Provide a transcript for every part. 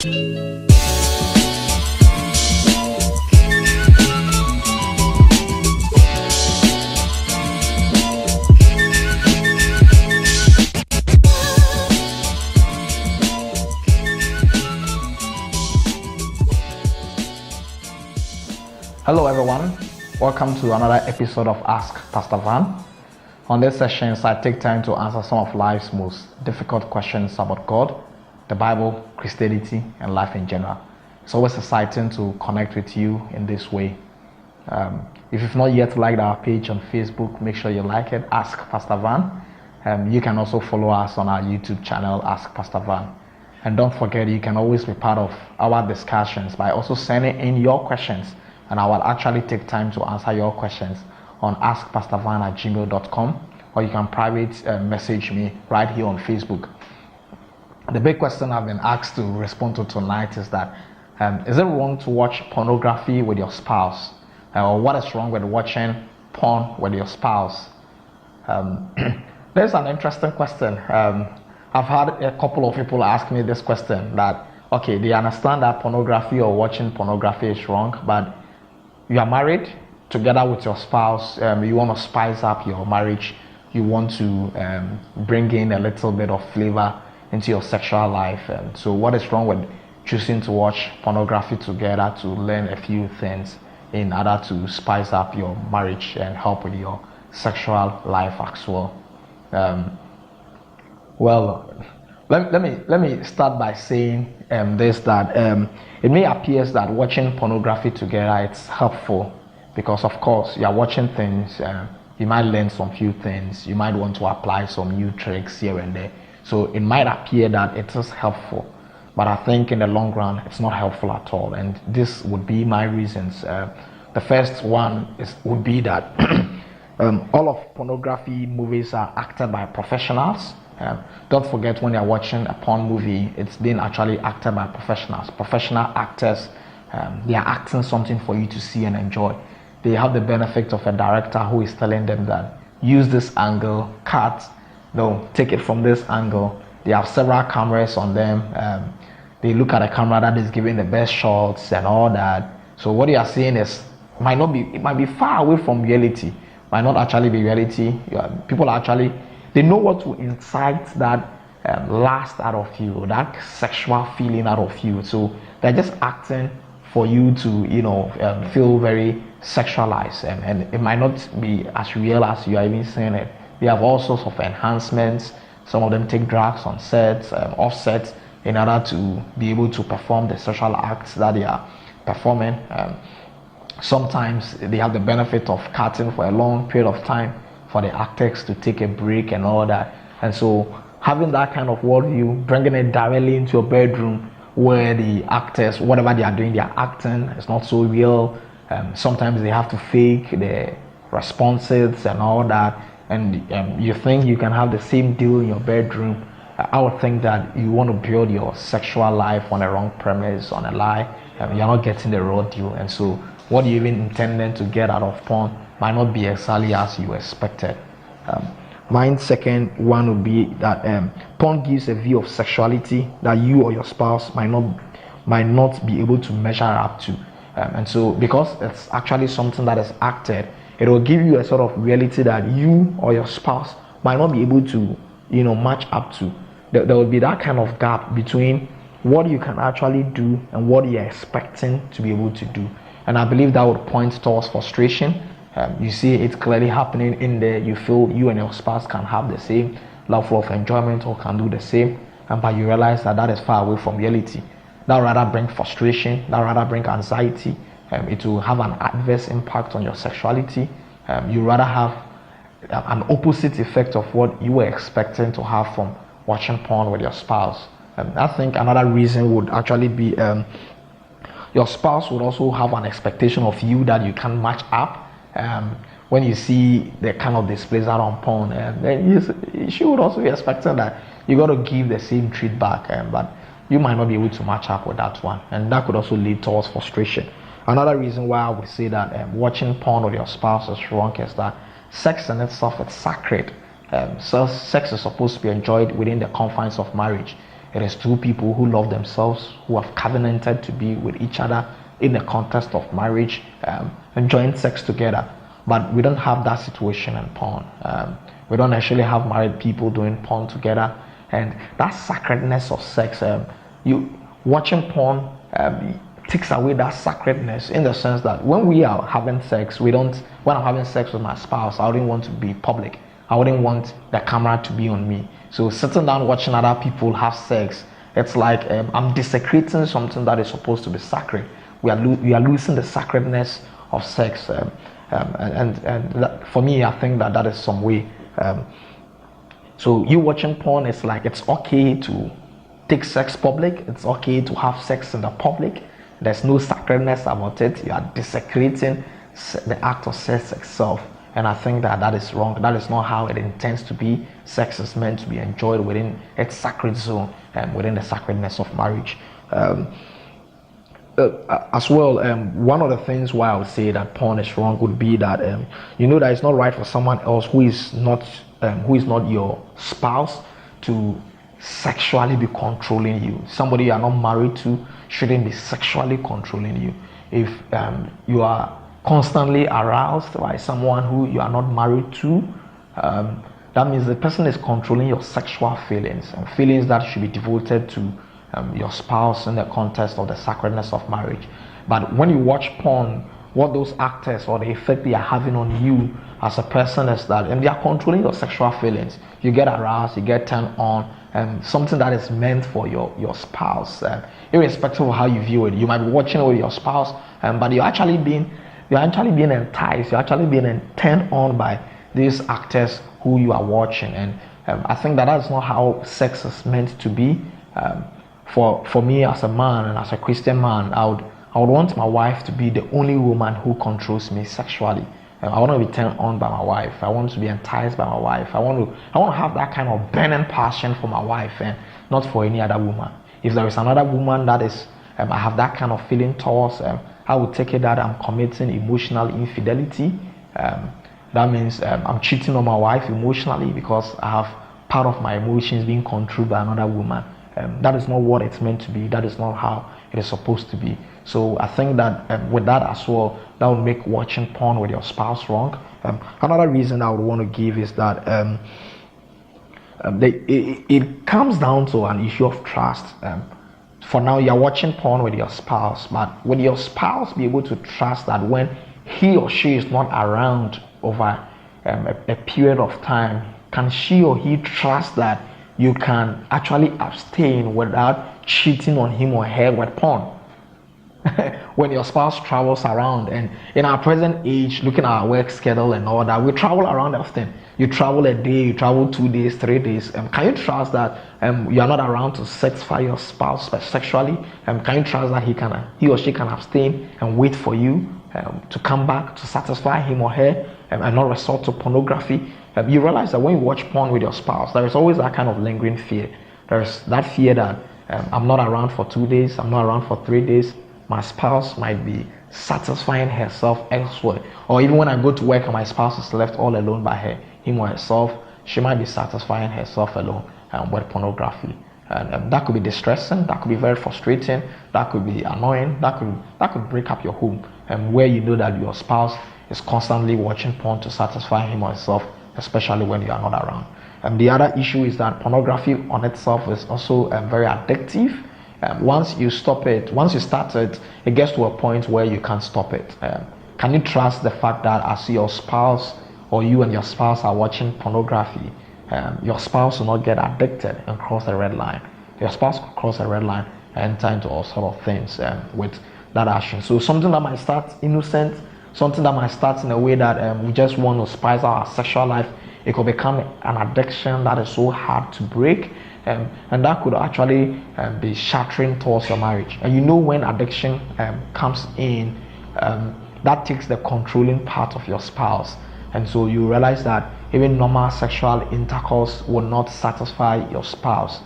Hello everyone, welcome to another episode of Ask Pastor Van. On these sessions, I take time to answer some of life's most difficult questions about God, the Bible, Christianity, and life in general. It's always exciting to connect with you in this way. If you've not yet liked our page on Facebook, make sure you like it, Ask Pastor Van. You can also follow us on our YouTube channel, Ask Pastor Van. And don't forget, you can always be part of our discussions by also sending in your questions, and I will actually take time to answer your questions on askpastorvan@gmail.com, or you can private message me right here on Facebook. The big question I've been asked to respond to tonight is that is it wrong to watch pornography with your spouse? Or what is wrong with watching porn with your spouse? There's an interesting question. I've had a couple of people ask me this question, that okay, they understand that pornography or watching pornography is wrong, but you are married together with your spouse, you want to spice up your marriage, you want to bring in a little bit of flavor into your sexual life. So what is wrong with choosing to watch pornography together to learn a few things in order to spice up your marriage and help with your sexual life as well? Let me start by saying this, that it may appear that watching pornography together it's helpful, because of course you are watching things, you might learn some few things, you might want to apply some new tricks here and there, so it might appear that it is helpful, but I think in the long run it's not helpful at all, and this would be my reasons. The first one would be that all of pornography movies are acted by professionals. Don't forget, when you're watching a porn movie, it's being actually acted by professionals, professional actors. They are acting something for you to see and enjoy. They have the benefit of a director who is telling them that use this angle, cut, no, take it from this angle. They have several cameras on them. They look at a camera that is giving the best shots and all that. So what you are seeing it might be far away from reality, might not actually be reality. People are actually, they know what to incite that lust out of you, that sexual feeling out of you. So they're just acting for you to, feel very sexualized, and it might not be as real as you are even saying it. They have all sorts of enhancements. Some of them take drugs on sets, offsets, in order to be able to perform the sexual acts that they are performing. Sometimes they have the benefit of cutting for a long period of time for the actors to take a break and all that. And so having that kind of worldview, bringing it directly into your bedroom where the actors, whatever they are doing, they are acting, it's not so real. Sometimes they have to fake the responses and all that. And you think you can have the same deal in your bedroom. I would think that you want to build your sexual life on a wrong premise, on a lie. You're not getting the raw deal. And so what you even intended to get out of porn might not be exactly as you expected. My second one would be that porn gives a view of sexuality that you or your spouse might not be able to measure up to. And so because it's actually something that is acted, it will give you a sort of reality that you or your spouse might not be able to, match up to. There will be that kind of gap between what you can actually do and what you're expecting to be able to do. And I believe that would point towards frustration. You see it clearly happening in there. You feel you and your spouse can have the same level of enjoyment or can do the same, but you realize that is far away from reality. That rather bring frustration, that rather bring anxiety. It will have an adverse impact on your sexuality. You rather have an opposite effect of what you were expecting to have from watching porn with your spouse. I think another reason would actually be your spouse would also have an expectation of you that you can match up. When you see the kind of displays out on porn, then she would also be expecting that you got to give the same treat back, but you might not be able to match up with that one, and that could also lead towards frustration. Another reason why I would say that watching porn with your spouse is wrong is that sex in itself is sacred. So sex is supposed to be enjoyed within the confines of marriage. It is two people who love themselves, who have covenanted to be with each other in the context of marriage, enjoying sex together. But we don't have that situation in porn. We don't actually have married people doing porn together, and that sacredness of sex, you watching porn takes away that sacredness, in the sense that when we are having sex, we don't. When I'm having sex with my spouse, I wouldn't want to be public. I wouldn't want the camera to be on me. So sitting down watching other people have sex, it's like I'm desecrating something that is supposed to be sacred. We are losing the sacredness of sex, and that, for me, I think that is some way. So you watching porn, it's like it's okay to take sex public. It's okay to have sex in the public. There's no sacredness about it. You are desecrating the act of sex itself. And I think that is wrong. That is not how it intends to be. Sex is meant to be enjoyed within its sacred zone and within the sacredness of marriage. As well, one of the things why I would say that porn is wrong would be that that it's not right for someone else who is not your spouse to sexually be controlling you. Somebody you are not married to shouldn't be sexually controlling you. If you are constantly aroused by someone who you are not married to, that means the person is controlling your sexual feelings, and feelings that should be devoted to your spouse in the context of the sacredness of marriage. But when you watch porn, what those actors or the effect they are having on you as a person is that, and they are controlling your sexual feelings. You get aroused, you get turned on, and something that is meant for your spouse, irrespective of how you view it. You might be watching it with your spouse, but you're actually being enticed, you're actually being turned on by these actors who you are watching. And I think that is not how sex is meant to be. For me as a man and as a Christian man, I would want my wife to be the only woman who controls me sexually. I want to be turned on by my wife. I want to be enticed by my wife. I want to have that kind of burning passion for my wife, and not for any other woman. If there is another woman that is, I have that kind of feeling towards, I would take it that I'm committing emotional infidelity. That means I'm cheating on my wife emotionally because I have part of my emotions being controlled by another woman. That is not what it's meant to be. That is not how it is supposed to be. So I think that with that as well, that would make watching porn with your spouse wrong. Another reason I would want to give is that it comes down to an issue of trust. For now, you're watching porn with your spouse, but would your spouse be able to trust that when he or she is not around over a period of time, can she or he trust that you can actually abstain without cheating on him or her with porn? When your spouse travels around, and in our present age, looking at our work schedule and all that, we travel around often. You travel a day, you travel 2 days, 3 days. Can you trust that you are not around to satisfy your spouse sexually? Can you trust that he or she can abstain and wait for you to come back to satisfy him or her, and not resort to pornography? You realize that when you watch porn with your spouse, there is always that kind of lingering fear. There is that fear that I'm not around for 2 days, I'm not around for 3 days. My spouse might be satisfying herself elsewhere. Or even when I go to work and my spouse is left all alone by him or herself, she might be satisfying herself alone with pornography. And that could be distressing, that could be very frustrating, that could be annoying, that could break up your home, where you know that your spouse is constantly watching porn to satisfy him or herself, especially when you are not around. The other issue is that pornography on itself is also very addictive. Once you start it, it gets to a point where you can't stop it. Can you trust the fact that as your spouse or you and your spouse are watching pornography, your spouse will not get addicted and cross the red line? Your spouse could cross the red line and enter into all sort of things with that action. So something that might start innocent, something that might start in a way that we just want to spice our sexual life, it could become an addiction that is so hard to break. And that could actually be shattering towards your marriage. And you know, when addiction comes in, that takes the controlling part of your spouse. And so you realize that even normal sexual intercourse will not satisfy your spouse.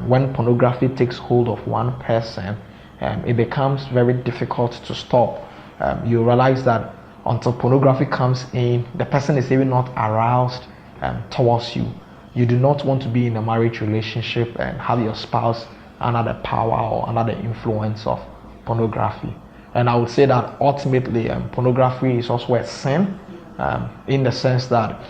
When pornography takes hold of one person, it becomes very difficult to stop. You realize that until pornography comes in, the person is even not aroused towards you. you do not want to be in a marriage relationship and have your spouse under the power or under the influence of pornography. And I would say that ultimately pornography is also a sin, in the sense that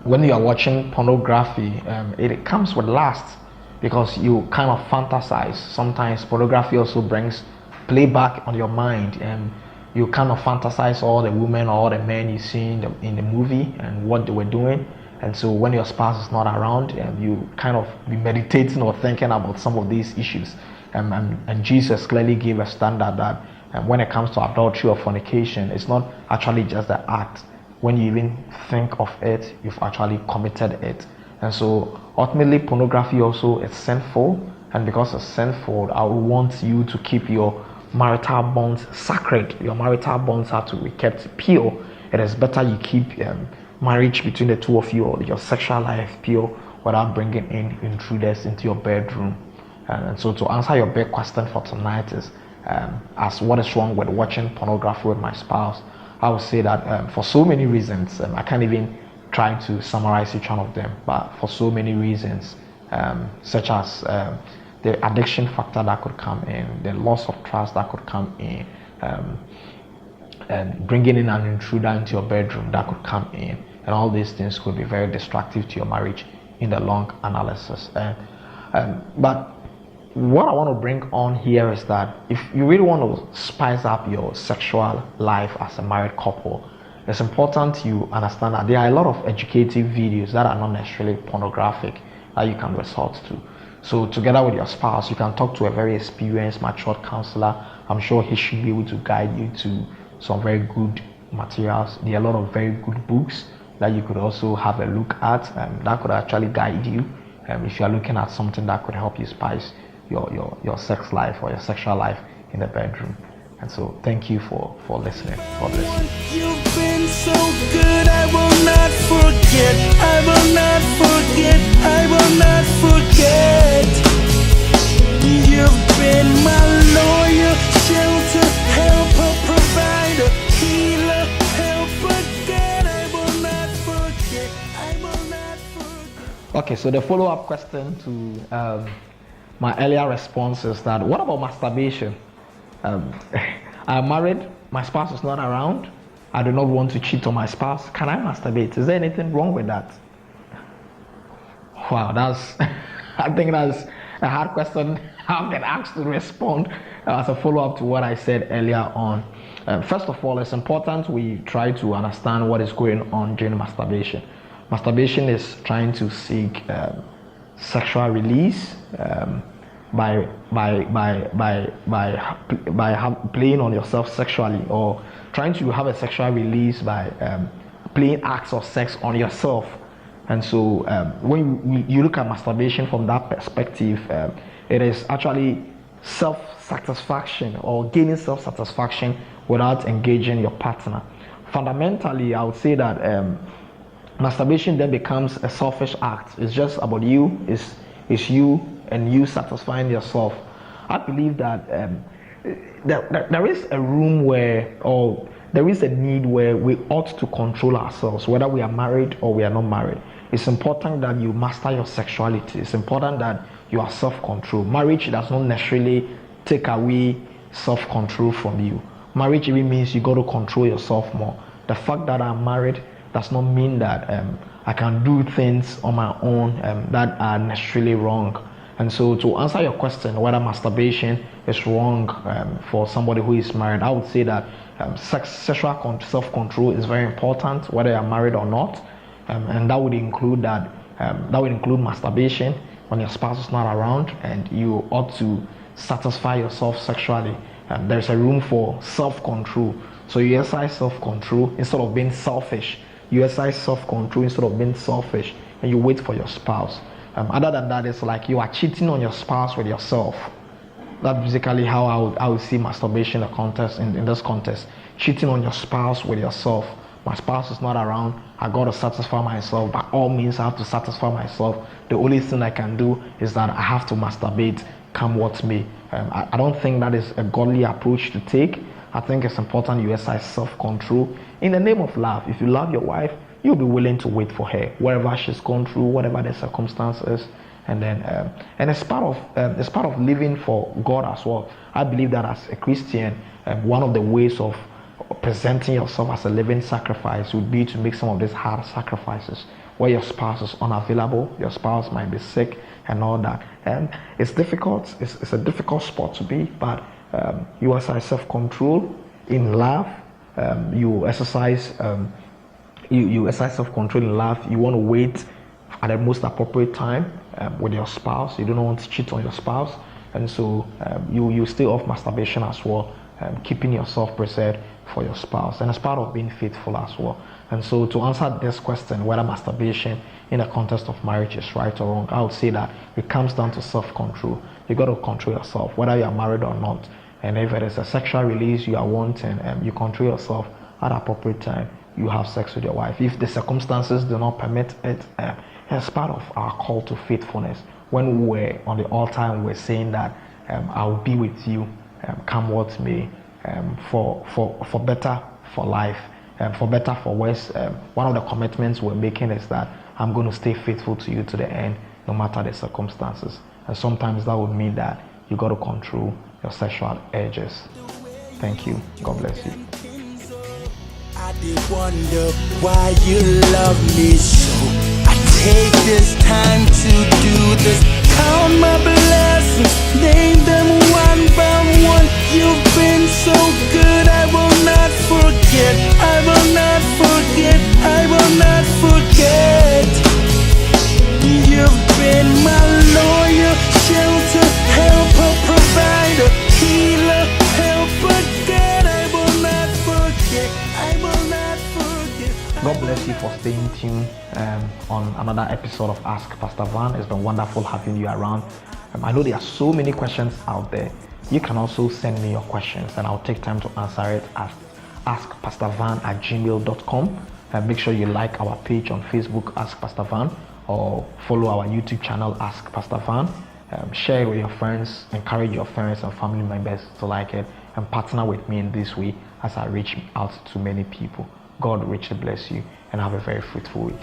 when you are watching pornography, it comes with lust, because you kind of fantasize. Sometimes pornography also brings playback on your mind, and you kind of fantasize all the women or all the men you see in the movie and what they were doing. And so when your spouse is not around, you kind of be meditating or thinking about some of these issues. And Jesus clearly gave a standard that when it comes to adultery or fornication, it's not actually just the act. When you even think of it, you've actually committed it. And so ultimately pornography also is sinful, and because it's sinful, I want you to keep your marital bonds sacred. Your marital bonds have to be kept pure. It is better you keep marriage between the two of you, or your sexual life, pure, without bringing in intruders into your bedroom. And so to answer your big question for tonight is, as what is wrong with watching pornography with my spouse, I would say that for so many reasons, I can't even try to summarize each one of them, but for so many reasons, such as the addiction factor that could come in, the loss of trust that could come in, and bringing in an intruder into your bedroom that could come in, and all these things could be very destructive to your marriage in the long analysis. But what I want to bring on here is that if you really want to spice up your sexual life as a married couple, it's important you understand that there are a lot of educative videos that are not necessarily pornographic that you can resort to. So together with your spouse, you can talk to a very experienced, matured counselor. I'm sure he should be able to guide you to some very good materials. There are a lot of very good books that you could also have a look at, that could actually guide you if you are looking at something that could help you spice your sex life or your sexual life in the bedroom. And so thank you for listening. God bless you. You've been so good, I will not forget. I will not forget. I will not forget. You've been my lawyer, shelter, helper, provider, healer, helper, God. I will not forget. I will not forget. Okay, so the follow-up question to my earlier response is that, what about masturbation? I'm married, my spouse is not around, I do not want to cheat on my spouse. Can I masturbate? Is there anything wrong with that? Wow, I think that's a hard question I've been asked to respond as a follow-up to what I said earlier on. First of all, it's important we try to understand what is going on during masturbation. Masturbation is trying to seek sexual release by playing on yourself sexually, or trying to have a sexual release by playing acts of sex on yourself. And so when you look at masturbation from that perspective, it is actually self-satisfaction or gaining self-satisfaction without engaging your partner. Fundamentally, I would say that masturbation then becomes a selfish act. It's just about you, it's you and you satisfying yourself. I believe that there is a room where, or there is a need where we ought to control ourselves, whether we are married or we are not married. It's important that you master your sexuality. It's important that you are self-control. Marriage does not necessarily take away self-control from you. Marriage even means you got to control yourself more. The fact that I'm married does not mean that I can do things on my own that are necessarily wrong. And so to answer your question, whether masturbation is wrong for somebody who is married, I would say that sexual self-control is very important, whether you're married or not. And that would include masturbation when your spouse is not around, and you ought to satisfy yourself sexually. There's a room for self-control. So you exercise self-control instead of being selfish. You exercise self-control instead of being selfish, and you wait for your spouse. Other than that, it's like you are cheating on your spouse with yourself. That's basically how I would see masturbation in this context. Cheating on your spouse with yourself. My spouse is not around, I got to satisfy myself. By all means, I have to satisfy myself. The only thing I can do is that I have to masturbate, come what may. I don't think that is a godly approach to take. I think it's important you exercise self-control in the name of love. If you love your wife, you'll be willing to wait for her, wherever she's gone through, whatever the circumstances. And then, and it's part of living for God as well. I believe that as a Christian, one of the ways of presenting yourself as a living sacrifice would be to make some of these hard sacrifices where your spouse is unavailable, your spouse might be sick and all that. And it's difficult, it's a difficult spot to be, but you exercise self-control in love. You exercise you exercise self-control in love. You want to wait at the most appropriate time with your spouse. You don't want to cheat on your spouse, and so you stay off masturbation as well, keeping yourself preserved for your spouse, and it's part of being faithful as well. And so to answer this question, whether masturbation in the context of marriage is right or wrong, I would say that it comes down to self-control. You got to control yourself, whether you are married or not. And if it is a sexual release you are wanting, you control yourself at appropriate time. You have sex with your wife. If the circumstances do not permit it, it's part of our call to faithfulness. When we were on the altar and we're saying that I will be with you, come what may, for better, for life, for better, for worse. One of the commitments we're making is that I'm going to stay faithful to you to the end, no matter the circumstances. And sometimes that would mean that you got to control your sexual urges. Thank you. God bless you. I did wonder why you love me so. I take this time to do this. Count my blessings, name them one by one. You've been so good, I will not forget. I will not forget. I will not forget. You've been my lawyer, shelter, helper, provider, healer, helper, God. I will not forget. I will not forget. God bless you for staying tuned on another episode of Ask Pastor Van. It's been wonderful having you around. I know there are so many questions out there. You can also send me your questions and I'll take time to answer it at askpastorvan@gmail.com. Make sure you like our page on Facebook, Ask Pastor Van, or follow our YouTube channel, Ask Pastor Van. Share it with your friends, encourage your friends and family members to like it, and partner with me in this way as I reach out to many people. God richly bless you and have a very fruitful week.